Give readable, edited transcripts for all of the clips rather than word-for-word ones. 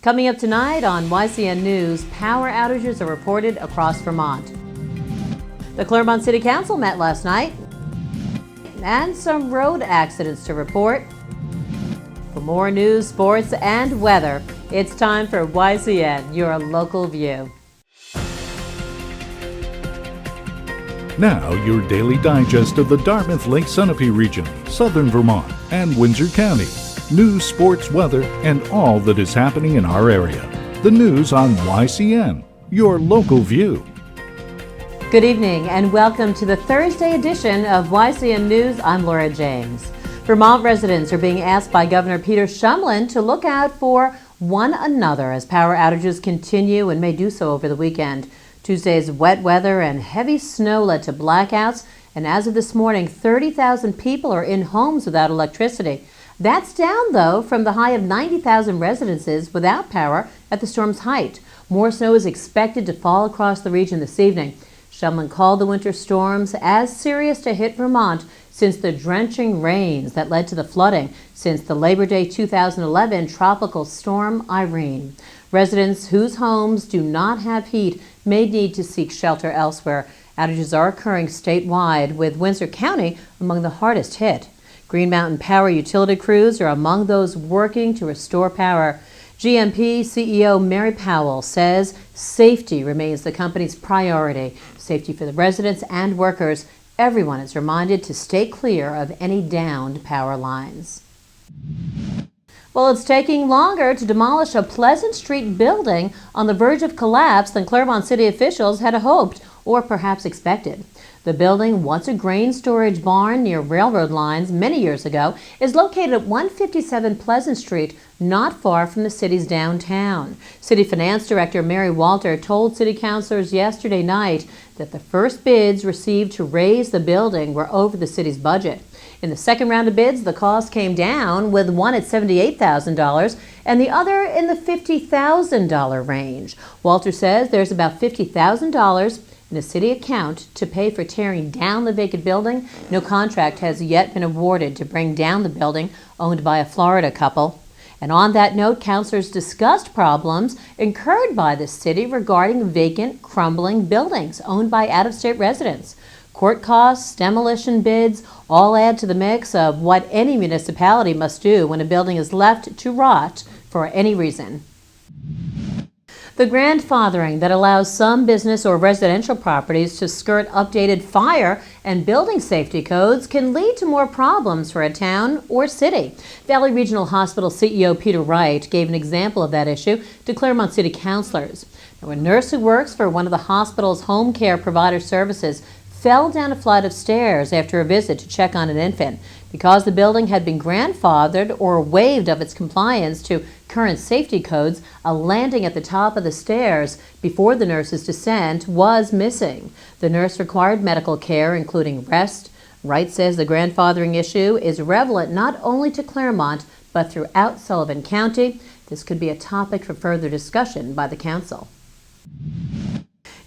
Coming up tonight on YCN News, power outages are reported across Vermont. The Clermont City Council met last night, and some road accidents to report. For more news, sports, and weather, it's time for YCN, your local view. Now, your daily digest of the Dartmouth Lake Sunapee region, southern Vermont, and Windsor County. News, sports, weather, and all that is happening in our area. The news on YCN, your local view. Good evening and welcome to the Thursday edition of YCN News. I'm Laura James. Vermont residents are being asked by Governor Peter Shumlin to look out for one another as power outages continue and may do so over the weekend. Tuesday's wet weather and heavy snow led to blackouts, and as of this morning, 30,000 people are in homes without electricity. That's down, though, from the high of 90,000 residences without power at the storm's height. More snow is expected to fall across the region this evening. Shumlin called the winter storms as serious to hit Vermont since the drenching rains that led to the flooding since the Labor Day 2011 tropical storm Irene. Residents whose homes do not have heat may need to seek shelter elsewhere. Outages are occurring statewide, with Windsor County among the hardest hit. Green Mountain Power utility crews are among those working to restore power. GMP CEO Mary Powell says safety remains the company's priority. Safety for the residents and workers. Everyone is reminded to stay clear of any downed power lines. Well, it's taking longer to demolish a Pleasant Street building on the verge of collapse than Clermont City officials had hoped or perhaps expected. The building, once a grain storage barn near railroad lines many years ago, is located at 157 Pleasant Street, not far from the city's downtown. City Finance Director Mary Walter told city councilors yesterday night that the first bids received to raise the building were over the city's budget. In the second round of bids, the cost came down, with one at $78,000 and the other in the $50,000 range. Walter says there's about $50,000 in a city account to pay for tearing down the vacant building. No contract has yet been awarded to bring down the building owned by a Florida couple. And on that note, councilors discussed problems incurred by the city regarding vacant, crumbling buildings owned by out-of-state residents. Court costs, demolition bids, all add to the mix of what any municipality must do when a building is left to rot for any reason. The grandfathering that allows some business or residential properties to skirt updated fire and building safety codes can lead to more problems for a town or city. Valley Regional Hospital CEO Peter Wright gave an example of that issue to Clermont City councilors. Now, a nurse who works for one of the hospital's home care provider services fell down a flight of stairs after a visit to check on an infant. Because the building had been grandfathered or waived of its compliance to current safety codes, a landing at the top of the stairs before the nurse's descent was missing. The nurse required medical care, including rest. Wright says the grandfathering issue is relevant not only to Clermont, but throughout Sullivan County. This could be a topic for further discussion by the council.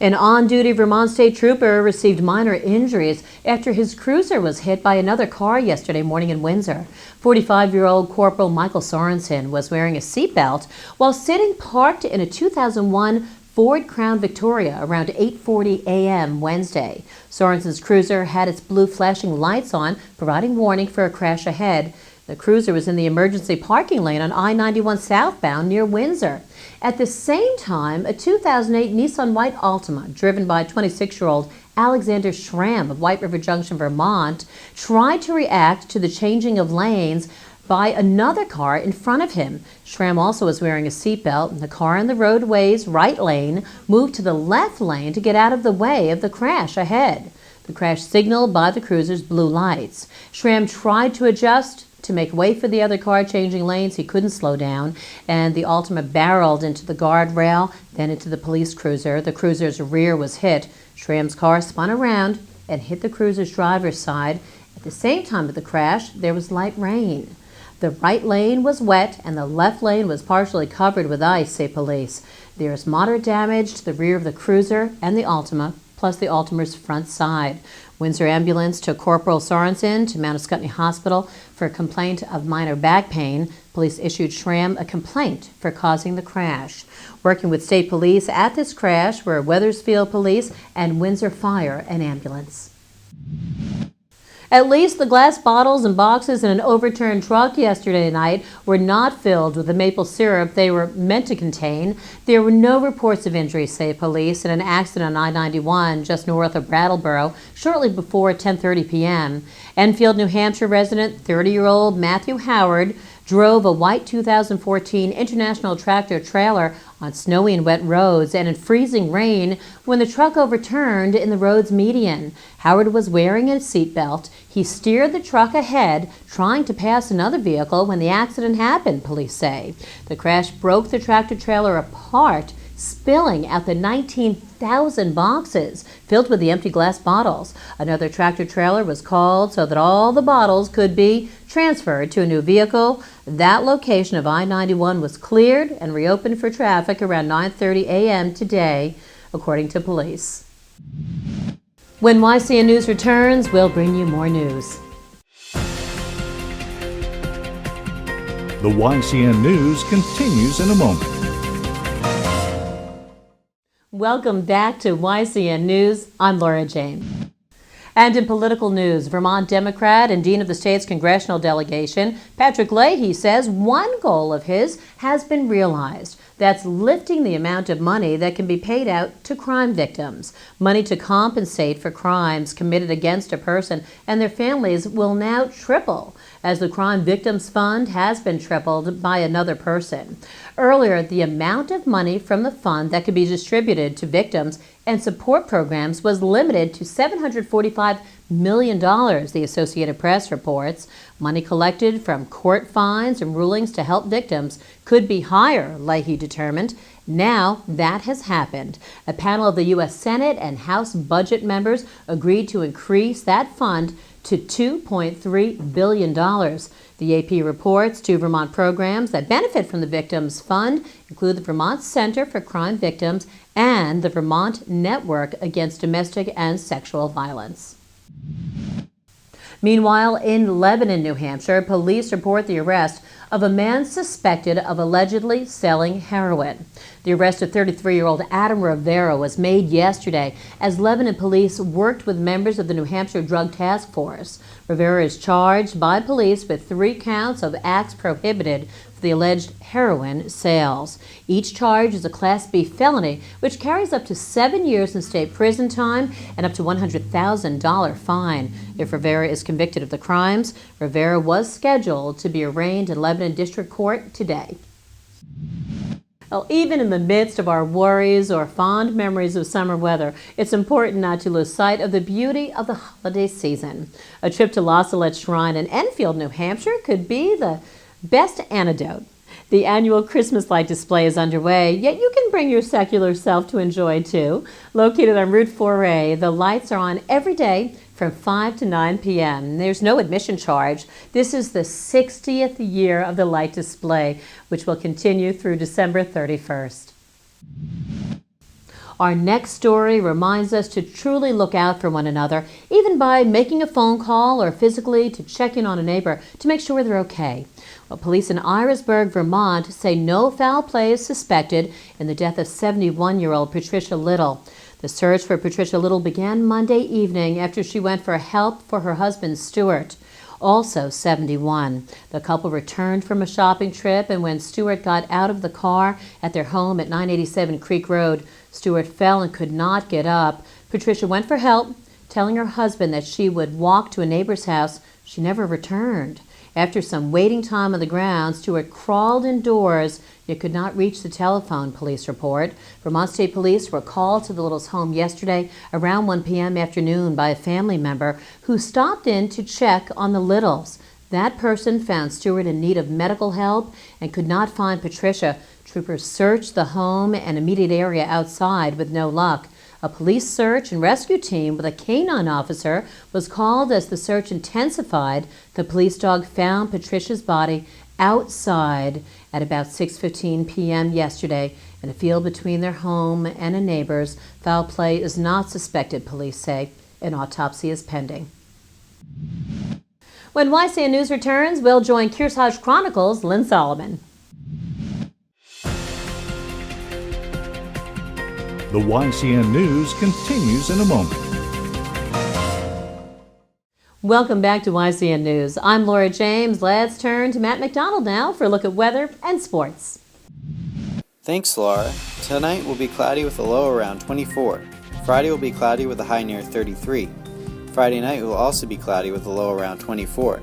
An on-duty Vermont state trooper received minor injuries after his cruiser was hit by another car yesterday morning in Windsor. 45-year-old Corporal Michael Sorensen was wearing a seatbelt while sitting parked in a 2001 Ford Crown Victoria around 8:40 a.m. Wednesday. Sorensen's cruiser had its blue flashing lights on, providing warning for a crash ahead. The cruiser was in the emergency parking lane on I-91 southbound near Windsor. At the same time, a 2008 Nissan White Altima, driven by 26-year-old Alexander Schramm of White River Junction, Vermont, tried to react to the changing of lanes by another car in front of him. Schramm also was wearing a seatbelt, and the car in the roadway's right lane moved to the left lane to get out of the way of the crash ahead. The crash signaled by the cruiser's blue lights. Schramm tried to adjust to make way for the other car changing lanes. He couldn't slow down, and the Altima barreled into the guardrail, then into the police cruiser. The cruiser's rear was hit. Schramm's car spun around and hit the cruiser's driver's side. At the same time of the crash, there was light rain. The right lane was wet and the left lane was partially covered with ice, say police. There is moderate damage to the rear of the cruiser and the Altima, plus the Altima's front side. Windsor ambulance took Corporal Sorensen to Mount Scottney Hospital for a complaint of minor back pain. Police issued Schramm a complaint for causing the crash. Working with state police at this crash were Wethersfield Police and Windsor Fire and Ambulance. At least the glass bottles and boxes in an overturned truck yesterday night were not filled with the maple syrup they were meant to contain. There were no reports of injuries, say police, in an accident on I-91 just north of Brattleboro shortly before 10:30 p.m. Enfield, New Hampshire resident 30-year-old Matthew Howard drove a white 2014 International tractor trailer on snowy and wet roads and in freezing rain when the truck overturned in the road's median. Howard was wearing a seatbelt. He steered the truck ahead, trying to pass another vehicle when the accident happened, police say. The crash broke the tractor trailer apart, spilling out the 19,000 boxes filled with the empty glass bottles. Another tractor trailer was called so that all the bottles could be transferred to a new vehicle. That location of I-91 was cleared and reopened for traffic around 9:30 a.m. today, according to police. When YCN News returns, we'll bring you more news. The YCN News continues in a moment. Welcome back to YCN News. I'm Laura James. And in political news, Vermont Democrat and Dean of the state's congressional delegation, Patrick Leahy, says one goal of his has been realized. That's lifting the amount of money that can be paid out to crime victims. Money to compensate for crimes committed against a person and their families will now triple, as the Crime Victims Fund has been tripled by another person. Earlier, the amount of money from the fund that could be distributed to victims and support programs was limited to $745 million, the Associated Press reports. Money collected from court fines and rulings to help victims could be higher, Leahy determined. Now that has happened. A panel of the U.S. Senate and House budget members agreed to increase that fund to $2.3 billion. The AP reports 2 Vermont programs that benefit from the Victims Fund include the Vermont Center for Crime Victims and the Vermont Network Against Domestic and Sexual Violence. Meanwhile, in Lebanon, New Hampshire, police report the arrest of a man suspected of allegedly selling heroin. The arrest of 33-year-old Adam Rivera was made yesterday as Lebanon police worked with members of the New Hampshire Drug Task Force. Rivera is charged by police with 3 counts of acts prohibited for the alleged heroin sales. Each charge is a Class B felony, which carries up to 7 years in state prison time and up to $100,000 fine. If Rivera is convicted of the crimes, Rivera was scheduled to be arraigned in Lebanon District Court today. Well, even in the midst of our worries or fond memories of summer weather, it's important not to lose sight of the beauty of the holiday season. A trip to Salette Shrine in Enfield, New Hampshire could be the best antidote. The annual Christmas light display is underway, yet you can bring your secular self to enjoy too. Located on Route 4A, the lights are on every day from 5 to 9 p.m. There's no admission charge. This is the 60th year of the light display, which will continue through December 31st. Our next story reminds us to truly look out for one another, even by making a phone call or physically to check in on a neighbor to make sure they're okay. Well, police in Irisburg, Vermont say no foul play is suspected in the death of 71-year-old Patricia Little. The search for Patricia Little began Monday evening after she went for help for her husband, Stuart, also 71. The couple returned from a shopping trip, and when Stuart got out of the car at their home at 987 Creek Road, Stuart fell and could not get up. Patricia went for help, telling her husband that she would walk to a neighbor's house. She never returned. After some waiting time on the ground, Stuart crawled indoors yet could not reach the telephone, police report. Vermont State Police were called to the Littles' home yesterday around 1 p.m. afternoon by a family member who stopped in to check on the Littles. That person found Stuart in need of medical help and could not find Patricia. Troopers searched the home and immediate area outside with no luck. A police search and rescue team with a canine officer was called as the search intensified. The police dog found Patricia's body outside at about 6:15 p.m. yesterday in a field between their home and a neighbor's. Foul play is not suspected, police say. An autopsy is pending. When YCN News returns, we'll join Kearsarge Chronicles' Lynn Solomon. The YCN News continues in a moment. Welcome back to YCN News. I'm Laura James. Let's turn to Matt McDonald now for a look at weather and sports. Thanks, Laura. Tonight will be cloudy with a low around 24. Friday will be cloudy with a high near 33. Friday night will also be cloudy with a low around 24.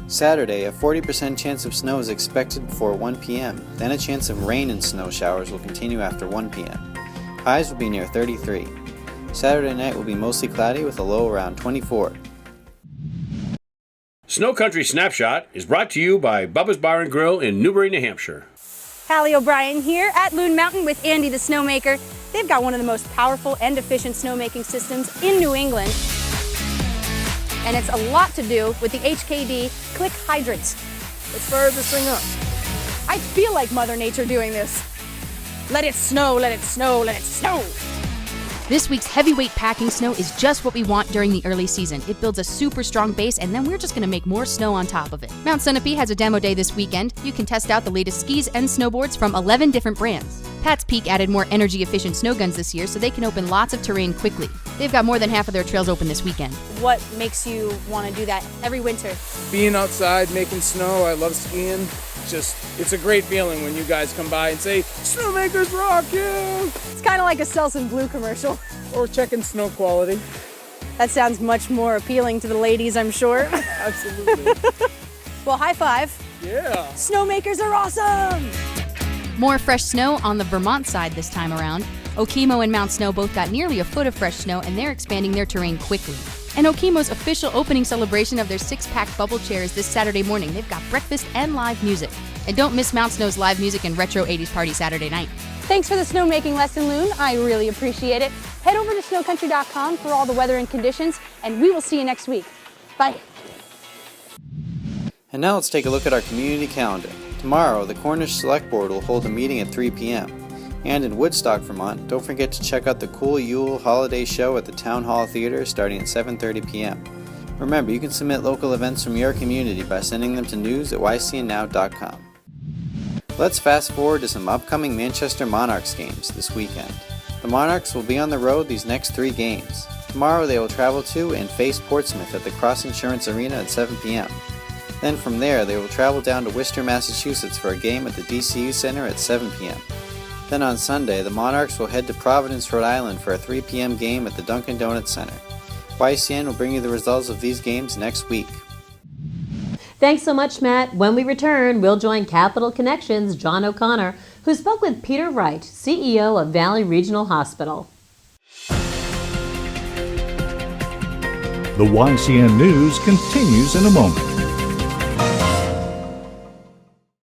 Saturday, a 40% chance of snow is expected before 1 p.m. Then a chance of rain and snow showers will continue after 1 p.m. Highs will be near 33. Saturday night will be mostly cloudy with a low around 24. Snow Country Snapshot is brought to you by Bubba's Bar and Grill in Newbury, New Hampshire. Hallie O'Brien here at Loon Mountain with Andy the Snowmaker. They've got one of the most powerful and efficient snowmaking systems in New England. And it's a lot to do with the HKD Click Hydrants. Let's fire this thing up. I feel like Mother Nature doing this. Let it snow, let it snow, let it snow. This week's heavyweight packing snow is just what we want during the early season. It builds a super strong base, and then we're just going to make more snow on top of it. Mount Sunapee has a demo day this weekend. You can test out the latest skis and snowboards from 11 different brands. Pat's Peak added more energy-efficient snow guns this year, so they can open lots of terrain quickly. They've got more than half of their trails open this weekend. What makes you want to do that every winter? Being outside, making snow, I love skiing. It's a great feeling when you guys come by and say, "Snowmakers rock, yeah!" It's kind of like a Selsun Blue commercial. Or checking snow quality. That sounds much more appealing to the ladies, I'm sure. Absolutely. Well, high five. Yeah. Snowmakers are awesome! More fresh snow on the Vermont side this time around. Okemo and Mount Snow both got nearly a foot of fresh snow, and they're expanding their terrain quickly. And Okemo's official opening celebration of their 6-pack bubble chair is this Saturday morning. They've got breakfast and live music. And don't miss Mount Snow's live music and retro 80s party Saturday night. Thanks for the snowmaking lesson, Loon. I really appreciate it. Head over to snowcountry.com for all the weather and conditions, and we will see you next week. Bye. And now let's take a look at our community calendar. Tomorrow, the Cornish Select Board will hold a meeting at 3 p.m. And in Woodstock, Vermont, don't forget to check out the cool Yule Holiday Show at the Town Hall Theater starting at 7:30 p.m. Remember, you can submit local events from your community by sending them to news@ycnnow.com. Let's fast forward to some upcoming Manchester Monarchs games this weekend. The Monarchs will be on the road these next 3 games. Tomorrow they will travel to and face Portsmouth at the Cross Insurance Arena at 7 p.m. Then from there they will travel down to Worcester, Massachusetts for a game at the DCU Center at 7 p.m. Then on Sunday, the Monarchs will head to Providence, Rhode Island for a 3 p.m. game at the Dunkin' Donuts Center. YCN will bring you the results of these games next week. Thanks so much, Matt. When we return, we'll join Capital Connections' John O'Connor, who spoke with Peter Wright, CEO of Valley Regional Hospital. The YCN News continues in a moment.